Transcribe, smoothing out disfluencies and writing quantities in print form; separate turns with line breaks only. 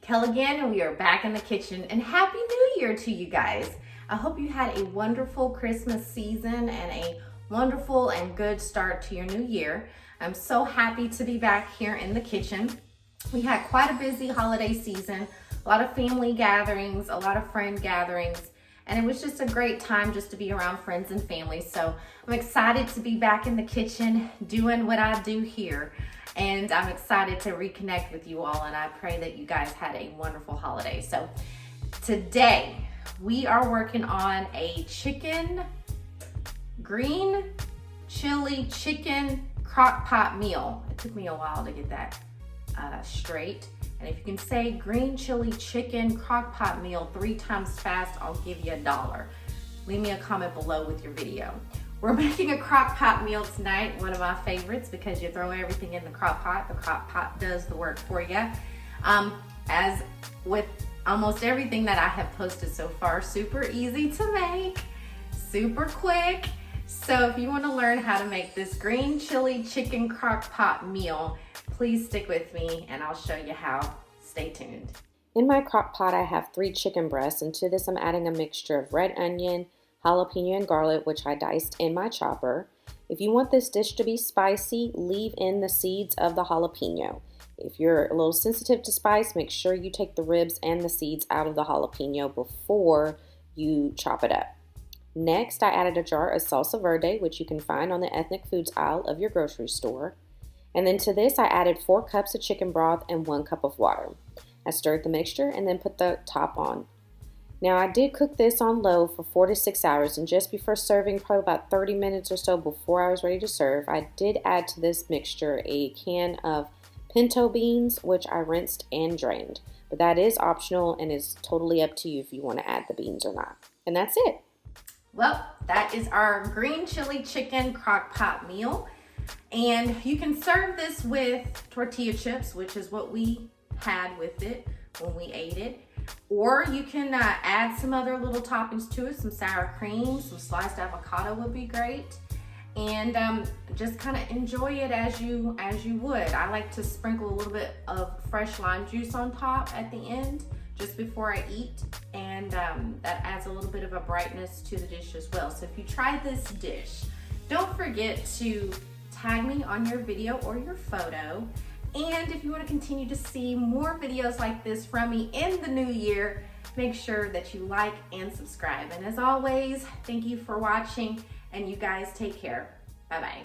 Kel again, and we are back in the kitchen, and Happy New Year to you guys. I hope you had a wonderful Christmas season and a wonderful and good start to your new year. I'm so happy to be back here in the kitchen. We had quite a busy holiday season, a lot of family gatherings, a lot of friend gatherings, and it was just a great time just to be around friends and family. So I'm excited to be back in the kitchen doing what I do here. And I'm excited to reconnect with you all, and I pray that you guys had a wonderful holiday. So today we are working on a green chili chicken crock pot meal. It took me a while to get that straight. And if you can say green chili chicken crock pot meal 3 times fast, I'll give you $1. Leave me a comment below with your video. We're making a crock pot meal tonight, one of my favorites, because you throw everything in the crock pot. The crock pot does the work for you. As with almost everything that I have posted so far, super easy to make, super quick. So if you want to learn how to make this green chili chicken crock pot meal, please stick with me and I'll show you how. Stay tuned.
In my crock pot, I have 3 chicken breasts, and to this I'm adding a mixture of red onion, jalapeno, and garlic, which I diced in my chopper. If you want this dish to be spicy, leave in the seeds of the jalapeno. If you're a little sensitive to spice, make sure you take the ribs and the seeds out of the jalapeno before you chop it up. Next, I added a jar of salsa verde, which you can find on the ethnic foods aisle of your grocery store. And then to this, I added 4 cups of chicken broth and 1 cup of water. I stirred the mixture and then put the top on. Now, I did cook this on low for 4 to 6 hours, and just before serving, probably about 30 minutes or so before I was ready to serve, I did add to this mixture a can of pinto beans, which I rinsed and drained. But that is optional and is totally up to you if you want to add the beans or not. And that's it.
Well, that is our green chili chicken crock pot meal. And you can serve this with tortilla chips, which is what we had with it when we ate it. Or you can add some other little toppings to it. Some sour cream, some sliced avocado would be great. And just kind of enjoy it as you would. I like to sprinkle a little bit of fresh lime juice on top at the end, just before I eat. And that adds a little bit of a brightness to the dish as well. So if you try this dish, don't forget to tag me on your video or your photo. And if you want to continue to see more videos like this from me in the new year, make sure that you like and subscribe. And as always, thank you for watching, and you guys take care. Bye-bye.